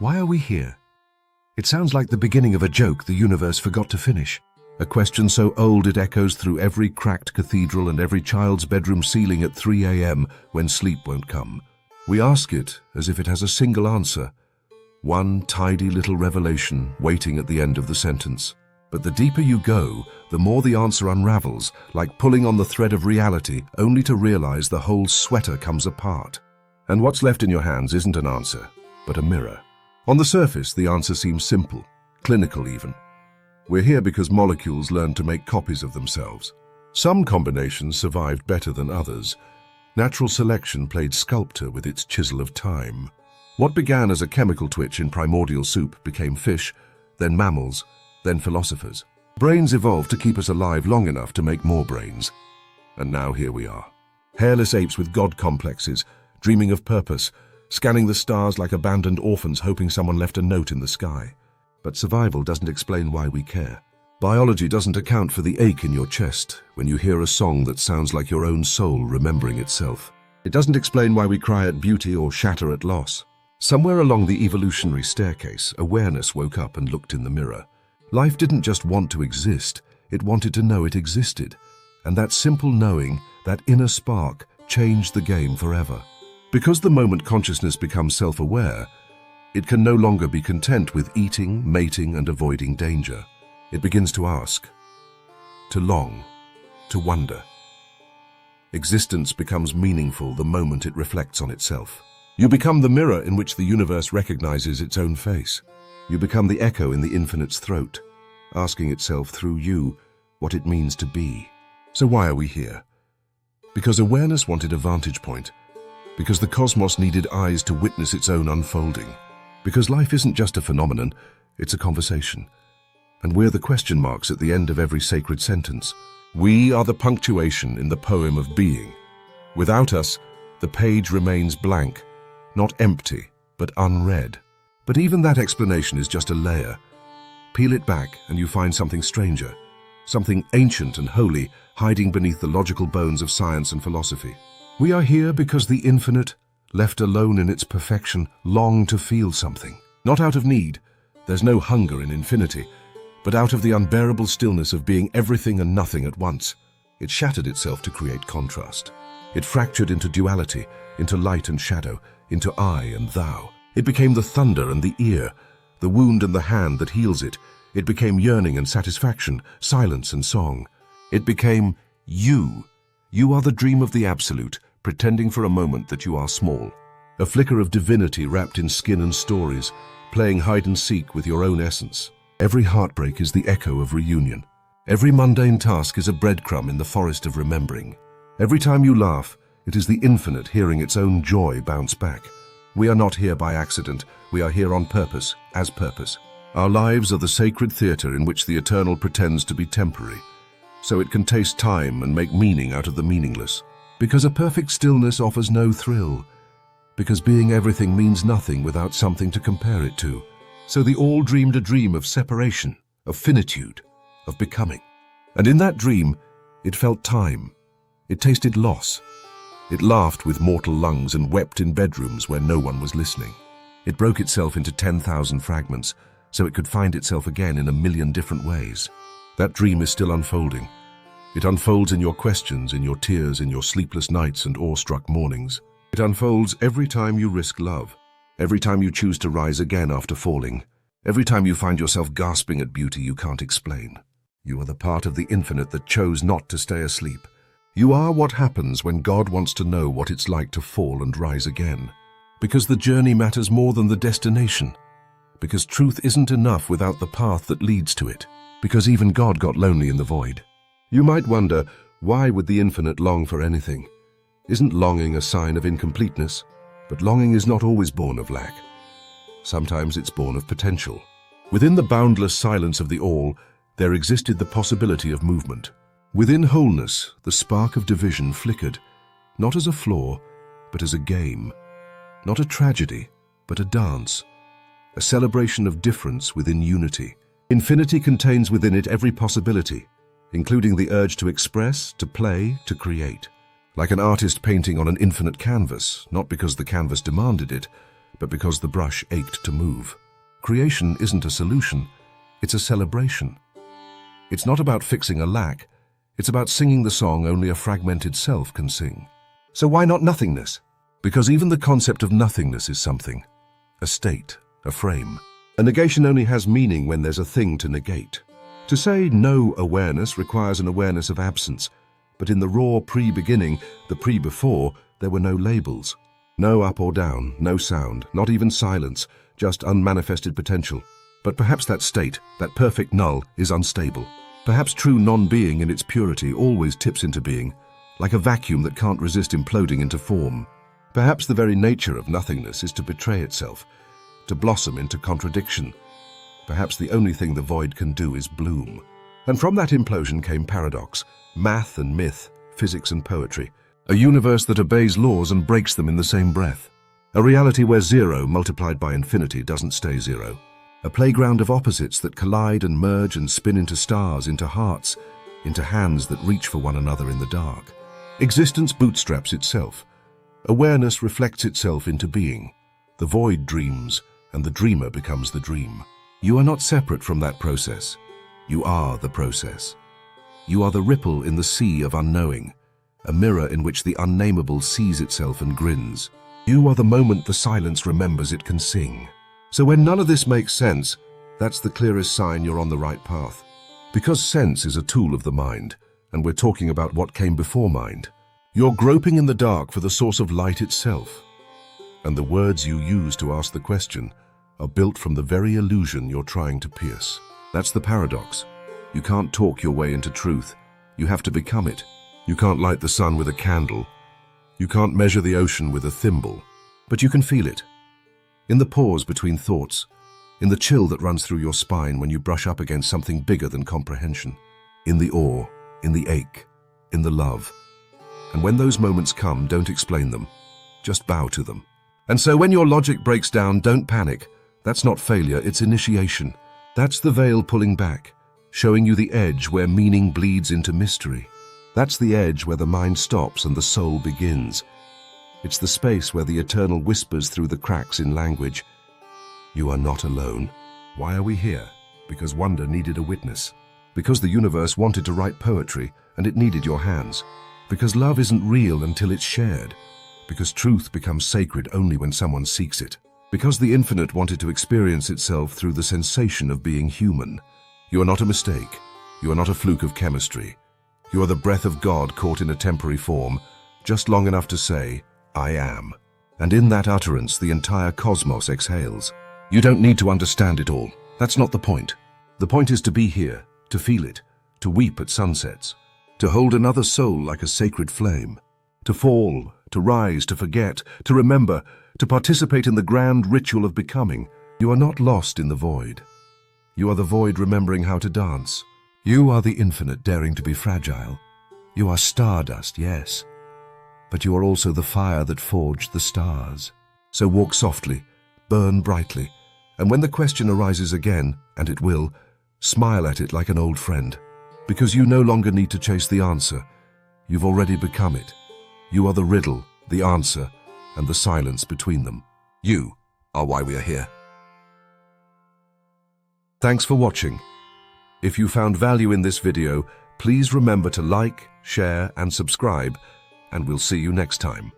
Why are we here? It sounds like the beginning of a joke the universe forgot to finish. A question so old it echoes through every cracked cathedral and every child's bedroom ceiling at 3 a.m. when sleep won't come. We ask it as if it has a single answer. One tidy little revelation waiting at the end of the sentence. But the deeper you go, the more the answer unravels, like pulling on the thread of reality, only to realize the whole sweater comes apart. And what's left in your hands isn't an answer, but a mirror. On the surface, the answer seems simple, clinical even. We're here because molecules learned to make copies of themselves. Some combinations survived better than others. Natural selection played sculptor with its chisel of time. What began as a chemical twitch in primordial soup became fish, then mammals, then philosophers. Brains evolved to keep us alive long enough to make more brains. And now here we are. Hairless apes with god complexes, dreaming of purpose, scanning the stars like abandoned orphans hoping someone left a note in the sky. But survival doesn't explain why we care. Biology doesn't account for the ache in your chest when you hear a song that sounds like your own soul remembering itself. It doesn't explain why we cry at beauty or shatter at loss. Somewhere along the evolutionary staircase, awareness woke up and looked in the mirror. Life didn't just want to exist, it wanted to know it existed. And that simple knowing, that inner spark, changed the game forever. Because the moment consciousness becomes self-aware, it can no longer be content with eating, mating, and avoiding danger. It begins to ask, to long, to wonder. Existence becomes meaningful the moment it reflects on itself. You become the mirror in which the universe recognizes its own face. You become the echo in the infinite's throat, asking itself through you what it means to be. So why are we here? Because awareness wanted a vantage point. Because the cosmos needed eyes to witness its own unfolding. Because life isn't just a phenomenon, it's a conversation. And we're the question marks at the end of every sacred sentence. We are the punctuation in the poem of being. Without us, the page remains blank, not empty, but unread. But even that explanation is just a layer. Peel it back and you find something stranger, something ancient and holy hiding beneath the logical bones of science and philosophy. We are here because the infinite, left alone in its perfection, longed to feel something. Not out of need, there's no hunger in infinity, but out of the unbearable stillness of being everything and nothing at once. It shattered itself to create contrast. It fractured into duality, into light and shadow, into I and thou. It became the thunder and the ear, the wound and the hand that heals it. It became yearning and satisfaction, silence and song. It became you. You are the dream of the absolute, pretending for a moment that you are small. A flicker of divinity wrapped in skin and stories, playing hide and seek with your own essence. Every heartbreak is the echo of reunion. Every mundane task is a breadcrumb in the forest of remembering. Every time you laugh, it is the infinite hearing its own joy bounce back. We are not here by accident, we are here on purpose, as purpose. Our lives are the sacred theater in which the eternal pretends to be temporary, so it can taste time and make meaning out of the meaningless. Because a perfect stillness offers no thrill. Because being everything means nothing without something to compare it to. So they all dreamed a dream of separation, of finitude, of becoming. And in that dream, it felt time. It tasted loss. It laughed with mortal lungs and wept in bedrooms where no one was listening. It broke itself into 10,000 fragments, so it could find itself again in a million different ways. That dream is still unfolding. It unfolds in your questions, in your tears, in your sleepless nights and awestruck mornings. It unfolds every time you risk love, every time you choose to rise again after falling, every time you find yourself gasping at beauty you can't explain. You are the part of the infinite that chose not to stay asleep. You are what happens when God wants to know what it's like to fall and rise again. Because the journey matters more than the destination. Because truth isn't enough without the path that leads to it. Because even God got lonely in the void. You might wonder, why would the infinite long for anything? Isn't longing a sign of incompleteness? But longing is not always born of lack. Sometimes it's born of potential. Within the boundless silence of the all, there existed the possibility of movement. Within wholeness, the spark of division flickered, not as a flaw, but as a game. Not a tragedy, but a dance. A celebration of difference within unity. Infinity contains within it every possibility, including the urge to express, to play, to create. Like an artist painting on an infinite canvas, not because the canvas demanded it, but because the brush ached to move. Creation isn't a solution, it's a celebration. It's not about fixing a lack, it's about singing the song only a fragmented self can sing. So why not nothingness? Because even the concept of nothingness is something. A state, a frame. A negation only has meaning when there's a thing to negate. To say no awareness requires an awareness of absence, but in the raw pre-beginning, the pre-before, there were no labels. No up or down, no sound, not even silence, just unmanifested potential. But perhaps that state, that perfect null, is unstable. Perhaps true non-being in its purity always tips into being, like a vacuum that can't resist imploding into form. Perhaps the very nature of nothingness is to betray itself, to blossom into contradiction. Perhaps the only thing the void can do is bloom. And from that implosion came paradox, math and myth, physics and poetry. A universe that obeys laws and breaks them in the same breath. A reality where zero multiplied by infinity doesn't stay zero. A playground of opposites that collide and merge and spin into stars, into hearts, into hands that reach for one another in the dark. Existence bootstraps itself. Awareness reflects itself into being. The void dreams, and the dreamer becomes the dream. You are not separate from that process. You are the process. You are the ripple in the sea of unknowing, a mirror in which the unnameable sees itself and grins. You are the moment the silence remembers it can sing. So when none of this makes sense, that's the clearest sign you're on the right path. Because sense is a tool of the mind, and we're talking about what came before mind. You're groping in the dark for the source of light itself. And the words you use to ask the question are built from the very illusion you're trying to pierce. That's the paradox. You can't talk your way into truth. You have to become it. You can't light the sun with a candle. You can't measure the ocean with a thimble. But you can feel it. In the pause between thoughts, in the chill that runs through your spine when you brush up against something bigger than comprehension, in the awe, in the ache, in the love. And when those moments come, don't explain them. Just bow to them. And so when your logic breaks down, don't panic. That's not failure, it's initiation. That's the veil pulling back, showing you the edge where meaning bleeds into mystery. That's the edge where the mind stops and the soul begins. It's the space where the eternal whispers through the cracks in language. You are not alone. Why are we here? Because wonder needed a witness. Because the universe wanted to write poetry and it needed your hands. Because love isn't real until it's shared. Because truth becomes sacred only when someone seeks it. Because the infinite wanted to experience itself through the sensation of being human. You are not a mistake. You are not a fluke of chemistry. You are the breath of God caught in a temporary form, just long enough to say, I am. And in that utterance, the entire cosmos exhales. You don't need to understand it all. That's not the point. The point is to be here, to feel it, to weep at sunsets, to hold another soul like a sacred flame, to fall, to rise, to forget, to remember, to participate in the grand ritual of becoming. You are not lost in the void. You are the void remembering how to dance. You are the infinite daring to be fragile. You are stardust, yes. But you are also the fire that forged the stars. So walk softly, burn brightly, and when the question arises again, and it will, smile at it like an old friend. Because you no longer need to chase the answer. You've already become it. You are the riddle, the answer, and the silence between them. You are why we are here. Thanks for watching. If you found value in this video, please remember to like, share, and subscribe, and we'll see you next time.